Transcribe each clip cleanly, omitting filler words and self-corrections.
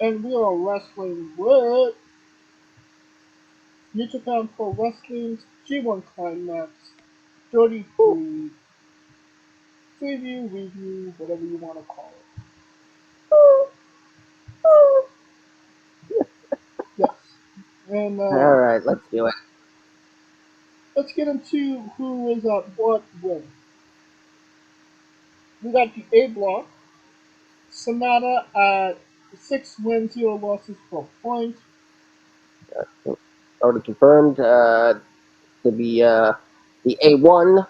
and we are wrestling with New Japan Pro Wrestling's G1 Climax 33 preview, review, whatever you want to call it. Yes. And All right, let's do it. let's get into who is at what win. We got the A block. Sonata at 6 wins, 0 losses, 4 points. Already confirmed to be the A1.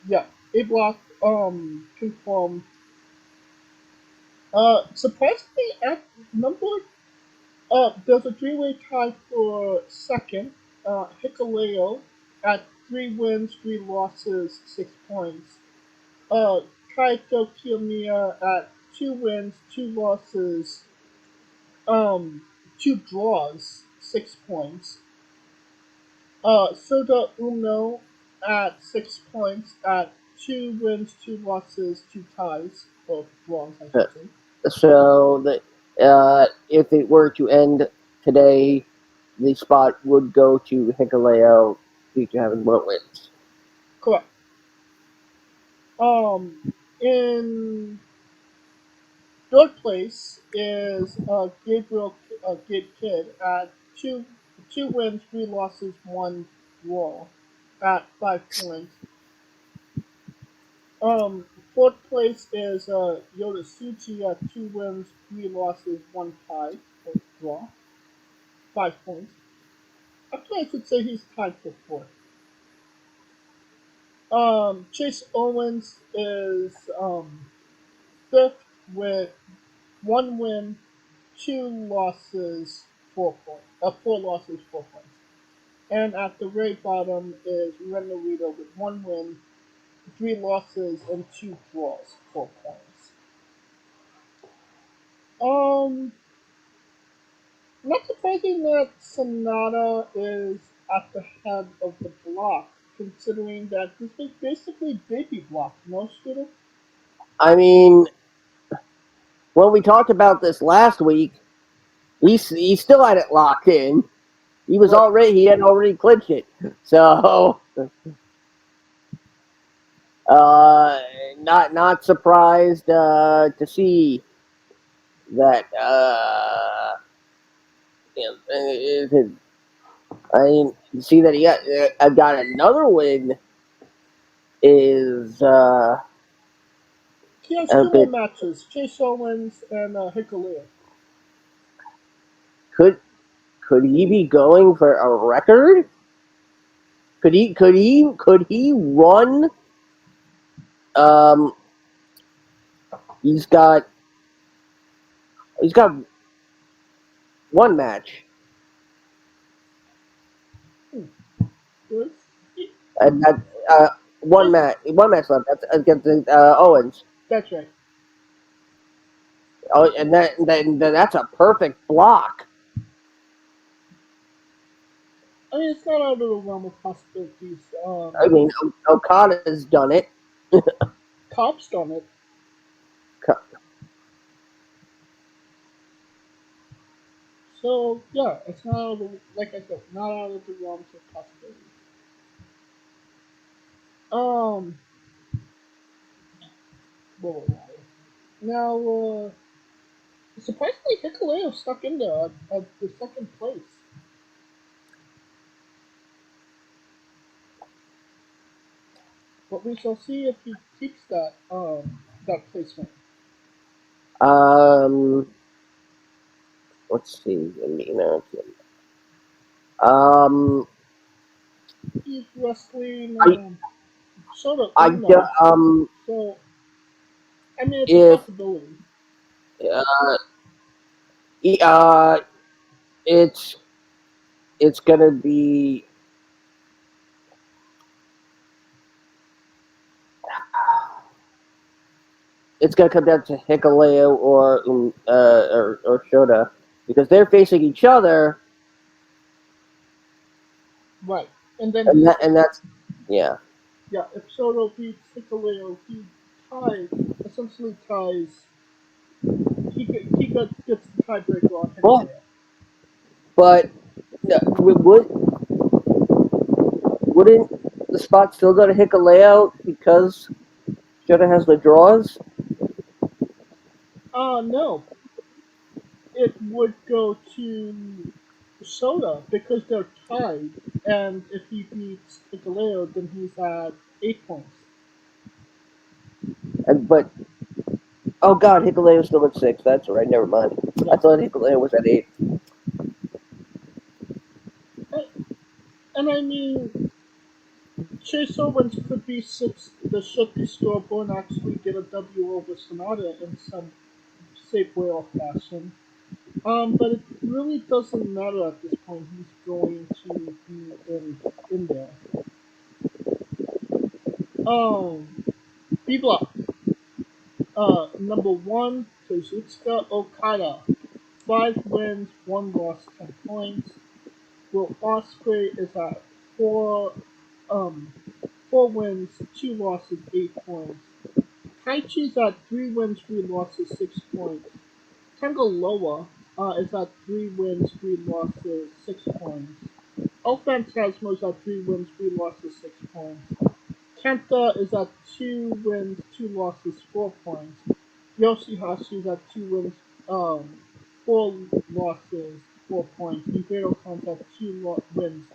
Yeah, A block confirmed. Surprisingly, at number there's a three-way tie for second. Hikuleo at 3 wins, 3 losses, 6 points. Uh, Kaito Kiyomiya at 2 wins, 2 losses, 2 draws, 6 points. Soda Uno at 6 points at 2 wins, 2 losses, 2 ties, or draws, I should say. So if it were to end today, the spot would go to Hikuleo due to having more wins. Correct. In third place is Gabe Kidd at two wins, 3 losses, 1 draw at 5 points. Fourth place is Yoda Suchi at 2 wins, 3 losses, 1 tie, or draw, 5 points. Actually, I should say he's tied for fourth. Chase Owens is fifth with 1 win, 2 losses, 4 points. 4 losses, 4 points. And at the very bottom is Ren Narita with 1 win, 3 losses, and 2 draws, 4 points. Um, Not surprising that Sonata is at the head of the block, considering that this was basically baby block, no student? I mean, when we talked about this last week, he still had it locked in. Right. He had already clinched it. So not surprised to see that. I mean, see that I got another win is He has a two more bit. matches, Chase Owens and Hikuleo. Could could he be going for a record? Could he run? Um, he's got he's got one match, Hmm. Good. and that one match left. That's against Owens. That's right. Oh, and then that's a perfect block. I mean, it's not out of the realm of possibilities. I mean, Okada's done it. Cobb's done it. So, yeah, it's not out of the, like I said, not out of the realms of possibilities. Um, blah, blah, blah. Now, surprisingly, Hikuleo stuck in there at the second place. But we shall see if he keeps that placement. Um, let's see. Um, He's wrestling I sort of I unknown. um So, I mean, it's a if possibility. uh, e- uh it's it's gonna be it's gonna come down to Hikuleo or Shota because they're facing each other, Right. And then and he, that's yeah. yeah, if Soto beats Hikuleo, he ties, essentially ties gets the tiebreaker on But Hikuleo. but no, wouldn't the spot still go to Hikuleo because Shota has the draws? No, it would go to Soda because they're tied, and if he beats Hikuleo, then he's at 8 points. But oh god, Hikuleo's still at 6. That's right. Never mind. I Yeah, thought Hikuleo was at 8. and I mean Chase Owens could be six. The Shooky Storable and actually get a W over Sonata in some shape, way, or fashion. But it really doesn't matter at this point. He's going to be in there. B block. Number one, Kazuchika Okada. 5 wins, 1 loss, 10 points. Will Ospreay is at um 4 wins, 2 losses, 8 points. Taichi's at 3 wins, 3 losses, 6 points. Tangaloa is at 3 wins, 3 losses, 6 points. El Phantasmo's at 3 wins, 3 losses, 6 points. Kenta is at 2 wins, 2 losses, 4 points. Yoshihashi's at 2 wins, 4 losses, 4 points. Ibero Khan's at 2 wins,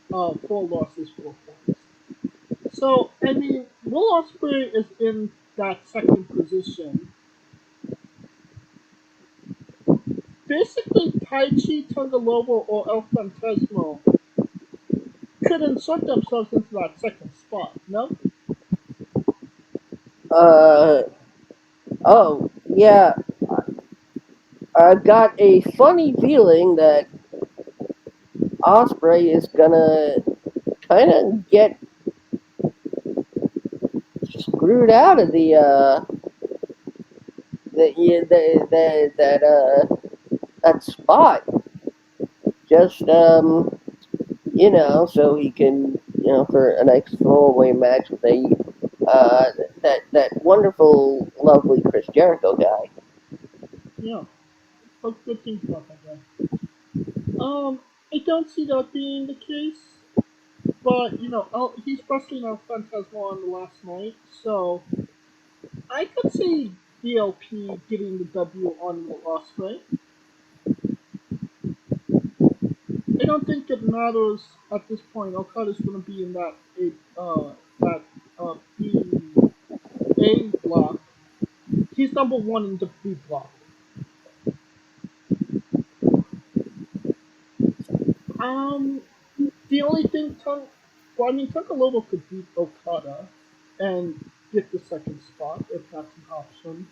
4 losses, 4 points. So I mean, Will Ospreay is in that second position. Basically, Taichi, Tangaloa, or El Fantasmo could insert themselves into that second spot. No? Uh oh yeah. I've got a funny feeling that Osprey is gonna kind of get screwed out of that spot. Just so he can for a nice throwaway match with uh that wonderful, lovely Chris Jericho guy. Yeah. But good things about that guy. I don't see that being the case. But he's wrestling on Phantasmo on the last night, so I could see DLP getting the W on the last night. I don't think it matters at this point. Okada's going to be in that B block. He's number one in the B block. Um, the only thing, well, I mean, Takalova could beat Okada and get the second spot if that's an option.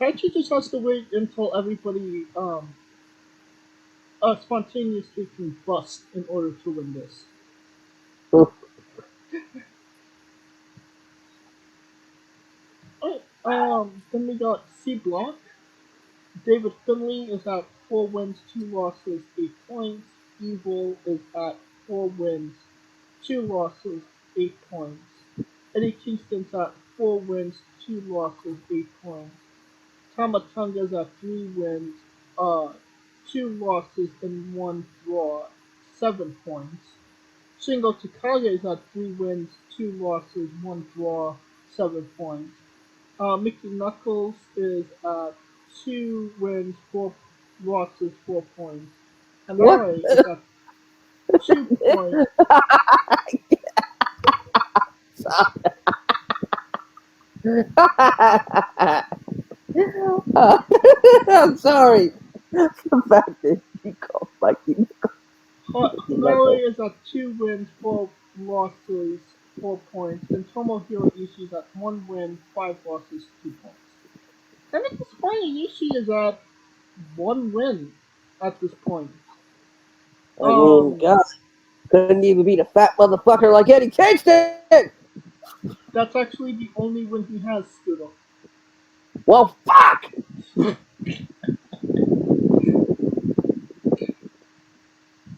Taichi just has to wait until everybody spontaneously can bust in order to win this. Alright, then we got C block. David Finley is at 4 wins, 2 losses, 8 points. Evil is at 4 wins, 2 losses, 8 points. Eddie Kingston's at 4 wins, 2 losses, 8 points. Tamatonga's at 3 wins, 2 losses, and 1 draw, 7 points. Shingo Takagi is at 3 wins, 2 losses, 1 draw, 7 points. Mickey Knuckles is at 2 wins, 4 losses, 4 points. What? Hanare is at 2 points. I'm sorry. The fact that you called Mikey Hanare is at 2 wins, 4 losses, 4 points. And Tomohiro Ishii is at 1 win, 5 losses, 2 points. I think it's funny Ishii is at 1 win at this point. I mean, Um, God, couldn't even beat a fat motherfucker like Eddie Kingston. that's actually the only win he has, Scooter. Well, fuck.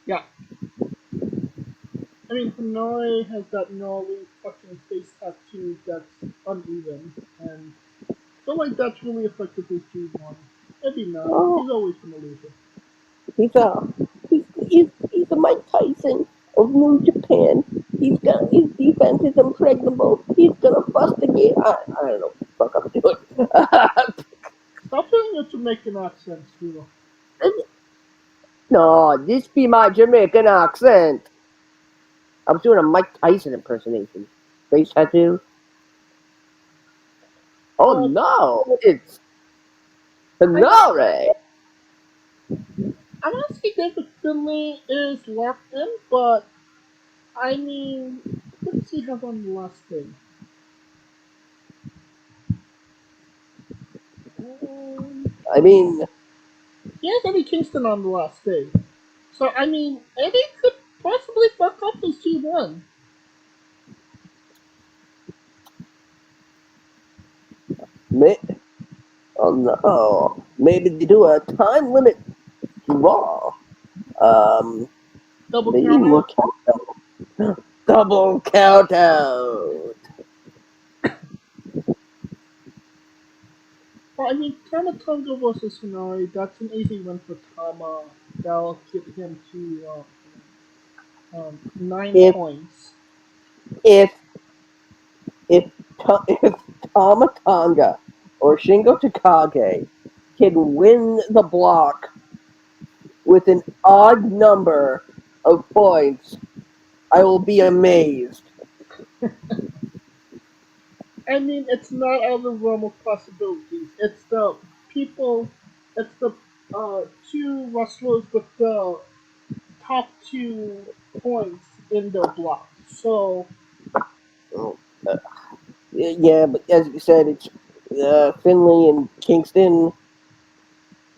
Yeah, I mean, Hanare has that gnarly fucking face tattoo that's uneven, and I feel like that's really affected his G1. Maybe not. Oh, He's always been a loser. he's a he's a Mike Tyson of New Japan. His defense is impregnable. He's gonna bust the game. I don't know what the fuck I'm doing. Stop doing your Jamaican accent, Steele. No, this be my Jamaican accent. I was doing a Mike Tyson impersonation. Face tattoo. Oh But no, it's I don't. Hanare. I don't think David Finlay is locked in, but I mean, what does he have on the last day? I mean, He has Eddie Kingston on the last day. So, I mean, Eddie could possibly fuck up his G1. may, oh no, maybe they do a time limit draw. Um, Double maybe count more out. countdown. Double count out. Well, I mean, Tamatonga versus Sonari, that's an easy win for Tama. That'll get him to 9 If points. if if Tama Tonga or Shingo Takagi can win the block with an odd number of points, I will be amazed. I mean, it's not out of the realm of possibilities. It's the people, it's the two wrestlers with the top 2 points in their block. So, Oh, yeah, but as you said, it's Finley and Kingston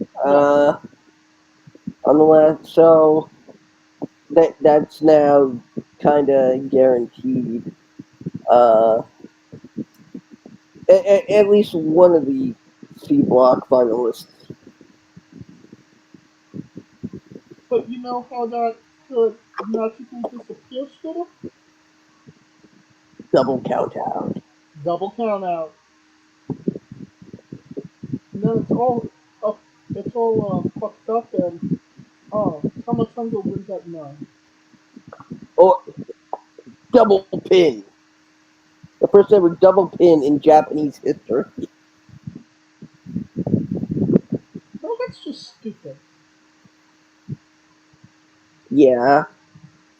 yeah. uh, on the left, so that's now kind of guaranteed. Uh, at least one of the C block finalists. But you know how that could magically disappear, Skitter? Double count out. Double count out. And then it's all up, it's all fucked up, and Tamatonga wins at 9. Or double pin. The first ever double pin in Japanese history. No, that's just stupid. Yeah.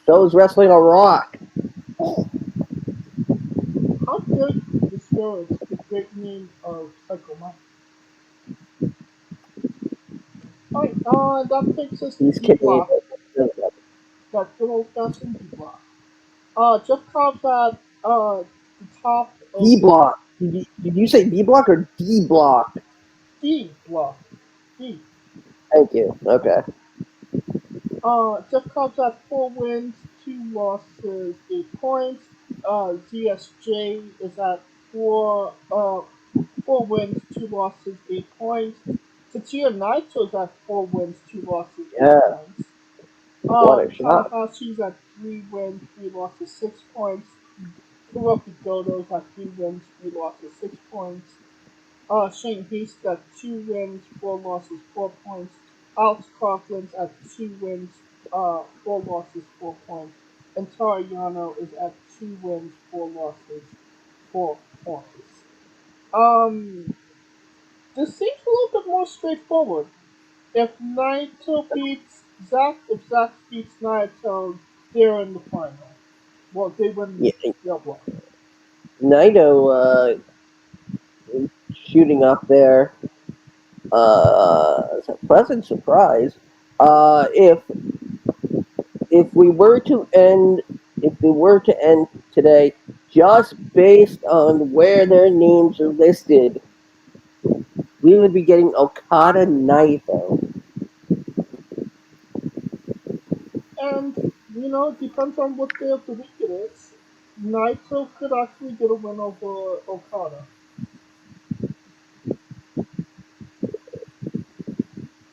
So is wrestling a rock. How dare you disparage the great name of Psycho Mike? Alright, that takes us to He's D kayfabe. block. That good old fashioned D block. Jeff Cobb's at the top of D block. Did you say B block or D block? D block. D. Thank you. Okay. Jeff Cobb's at 4 wins, 2 losses, 8 points. ZSJ is at 4 wins, 2 losses, 8 points. Tatsuya Naito's at 4 wins, 2 losses, eight Yeah. points. What a shot. Tanahashi's at 3 wins, 3 losses, 6 points. Kuroki Goto's at 3 wins, 3 losses, 6 points. Shane Haste at 2 wins, 4 losses, 4 points. Alex Coughlin's at 2 wins, 4 losses, 4 points. And Tariano is at 2 wins, 4 losses, 4 points. Um, this seems a little bit more straightforward. If Naito beats Zack, if Zack beats Naito, they're in the final. Well, they win Yeah. their block. Naito shooting up there. It's a pleasant surprise. If we were to end today just based on where their names are listed, we would be getting Okada Naito. And, it depends on what day of the week it is. Naito could actually get a win over Okada.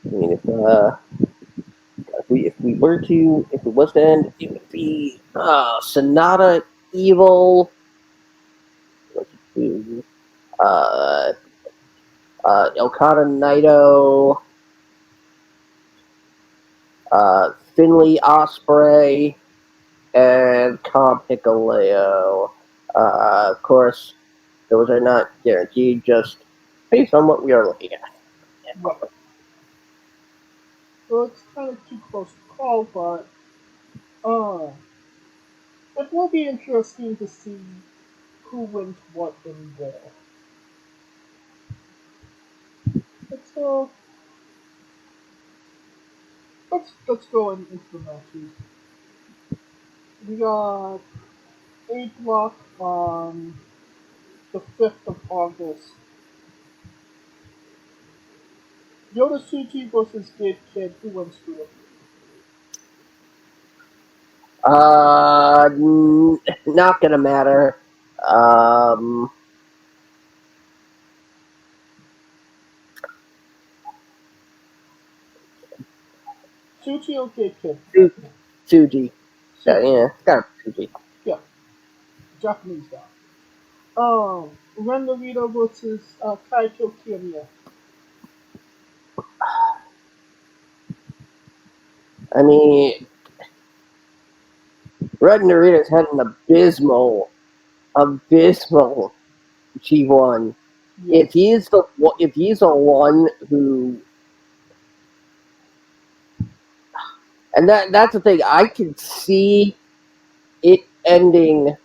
I mean, if it was to end, it would be Sonata, Evil, uh, Okada Naito, Finley Ospreay, and Cobb Hikuleo. Of course, those are not guaranteed, just based on what we are looking at. Right. So it's kind of too close to call, but it will be interesting to see who wins what and where. Let's let's go into the matches. We got A block on the 5th of August. Yoda Suji versus Gabe Kidd. Who wins for it? Not gonna matter. Um, Suji or Gabe Kidd? Suji. Suji. Yeah, it's gotta be Suji. Yeah, Japanese guy. Ren Narita versus Kaito Kiyomiya. I mean, Red Narita's had an abysmal G1. Yes. If he's the one who, and that's the thing, I can see it ending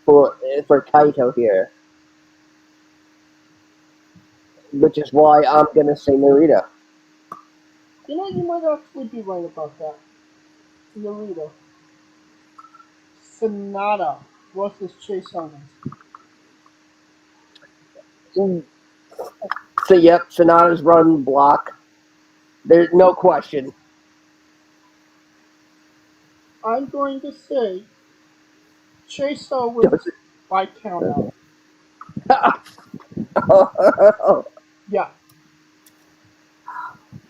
for Kaito here, which is why I'm gonna say Narita. You know, you might actually be right about that. Narita. Sonata versus Chase Owens. So yep, Sonata's run block. There's no question. I'm going to say Chase Owens by count out. Yeah.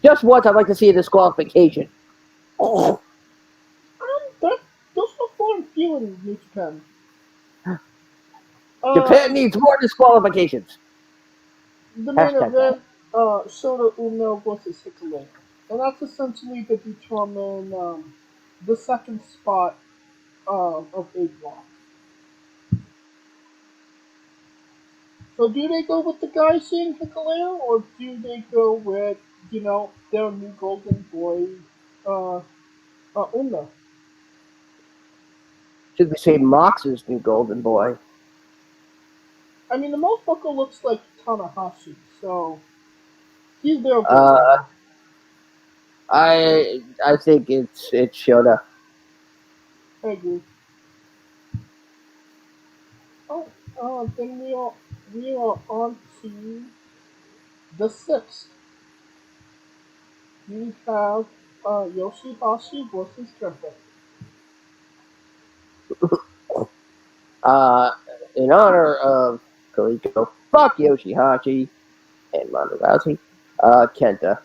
Just once, I'd like to see a disqualification. Those are far and few in New Japan. Japan needs more disqualifications. The main Hashtag event, Shota Umino versus Hikuleo. And that's essentially to determine the second spot of A block. So do they go with the guys in Hikuleo, or do they go with, their new golden boy, Umino? Should we say Mox's new golden boy? I mean, the motherfucker looks like Tanahashi, so he's their golden Uh, boy. I think it's Shota. I agree. Oh, then we are on to the 6th. We have Yoshihashi versus Kenta. Uh, in honor of Koliko, fuck Yoshihashi and Ronda Rousey. Kenta.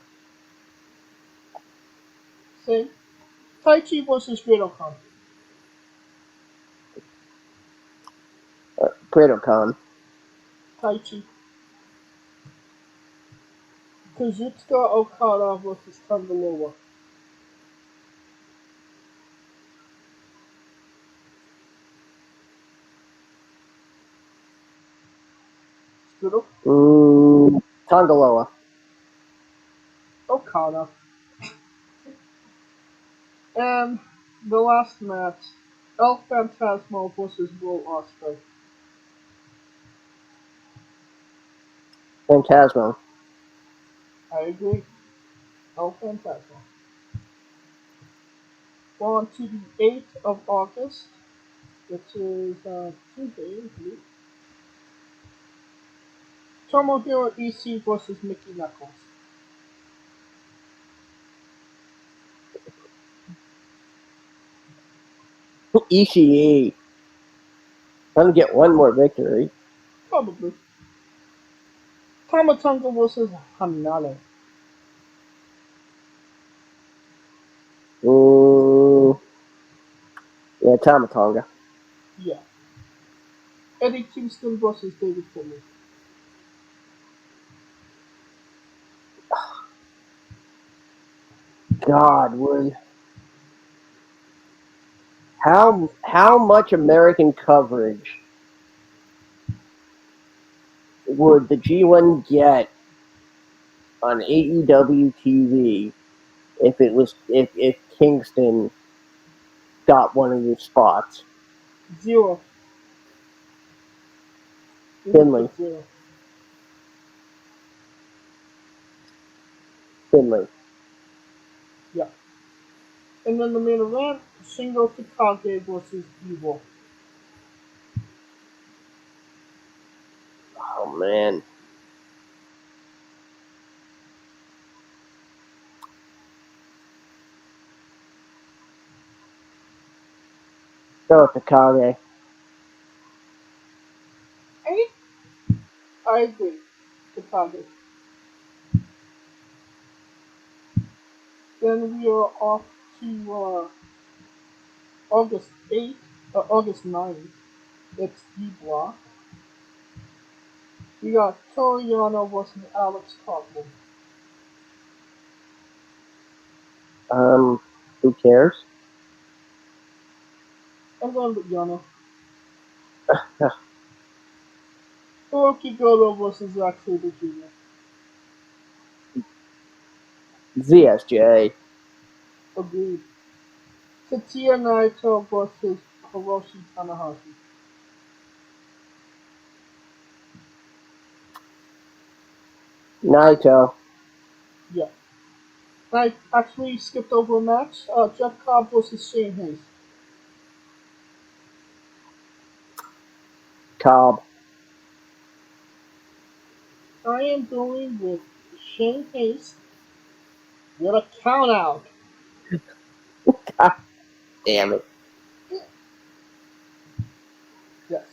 Same. Taichi versus Riddle. Great Khan. Taichi. Kazuchika Okada versus Thunder Loa. Riddle. Tongaloa. Okada. And the last match, El Phantasmo versus Will Ospreay. Phantasmo. I agree. El Phantasmo. We're on to the 8th of August, which is Tuesday, isn't it? Tomohiro Ishii versus Mickey Knuckles. Ishii. Trying to get one more victory. Probably. Tamatonga versus Hanale. Yeah, Tamatonga. Yeah. Eddie Kingston versus David Finlay. God, would how much American coverage would the G1 get on AEW TV if Kingston got one of these spots? Zero. We would Finley, put zero. Finley. Yeah. And then the main event, Shingo Takagi versus Evil. Oh man, go with Takagi. I, I agree. Takagi. Then we are off to August 8th, August 9th. It's D Block. We got Toriano versus Alex Coughlin. Who cares? I'm going with Yano. Hiroki Goto versus Zack Sabre Jr. ZSJ. Agreed. Tetsuya Naito versus Hiroshi Tanahashi. Naito. Yeah. I actually skipped over a match. Jeff Cobb versus Shane Hayes. Cobb. I am going with Shane Hayes with a count out. God damn it. Yes.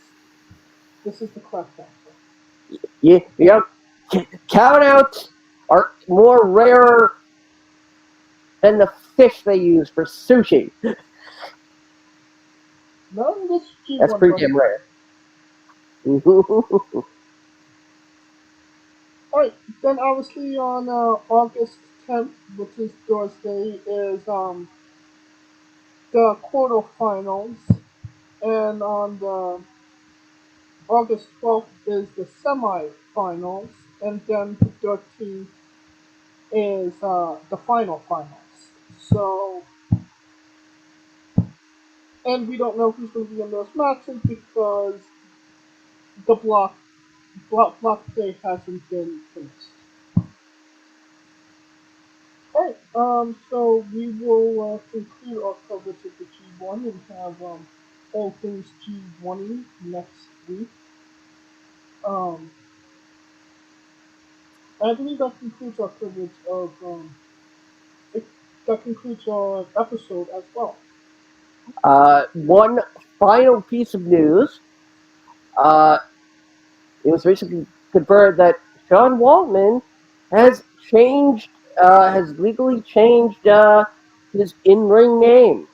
This is the correct answer. Yep. Count outs are more rare than the fish they use for sushi. Not in this That's G1 pretty damn bracket. rare. Alright, then obviously on August 10th, which is Thursday, is the quarterfinals. And on the August 12th is the semifinals. And then the 13th is the finals. So, and we don't know who's going to be in those matches because the block day hasn't been finished. Alright, so we will conclude our coverage of the G1 and have all things G1 next week. Um, I believe that concludes our coverage of it, that concludes our episode as well. One final piece of news. Uh, it was recently confirmed that Sean Waltman has has legally changed his in-ring name.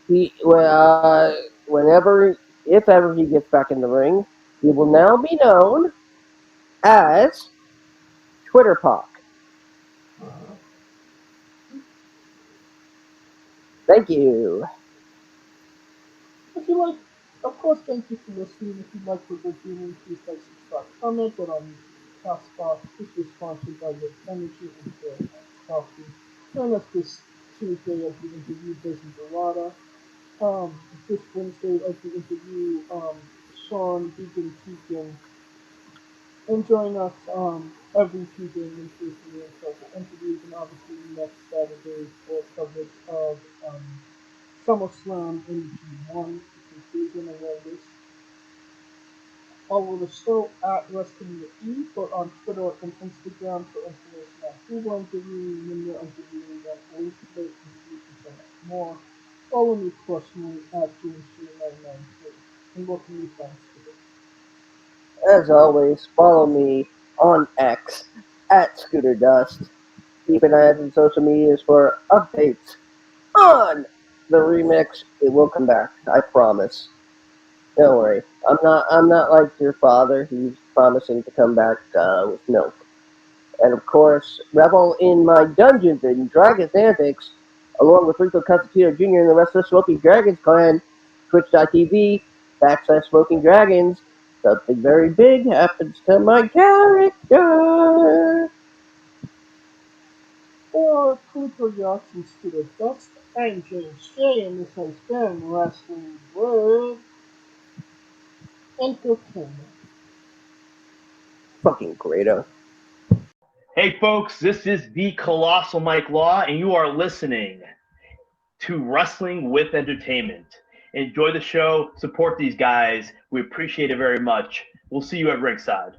He, whenever, if ever he gets back in the ring, he will now be known as Twitter Puck. Thank you. If you like, of course, thank you for listening. If you like what we're doing, please like, subscribe, comment, but on Castbox, which is sponsored by the Energy and Care Coffee. Join us this Tuesday as we interview Disney Dorada. This Wednesday as we interview Sean Deacon Keegan, and join us every Tuesday and Tuesday and several interviews, and obviously next Saturday for coverage of SummerSlam in G1, the conclusion of all this. Follow the show at Wrestling with E, but on Twitter and Instagram for information on who we're interviewing, when we're interviewing them, links to those interviews, and so much more. Follow me personally at JameStream993. And what can you find today? As always, follow me on X at Scooter Dust. Keep an eye out on social medias for updates on the remix. It will come back, I promise. Don't worry. I'm not like your father. He's promising to come back with milk. And of course, revel in my Dungeons and Dragons antics, along with Rico Constantino Jr. and the rest of the Smoking Dragons clan. Twitch.tv/Smoking Dragons. Something very big happens to my character. For Pluto reactions to the best, I'm James J, and this has been Wrestling with Entertainment. Fucking Grado. Hey folks, this is the Colossal Mike Law, and you are listening to Wrestling with Entertainment. Enjoy the show, support these guys. We appreciate it very much. We'll see you at ringside.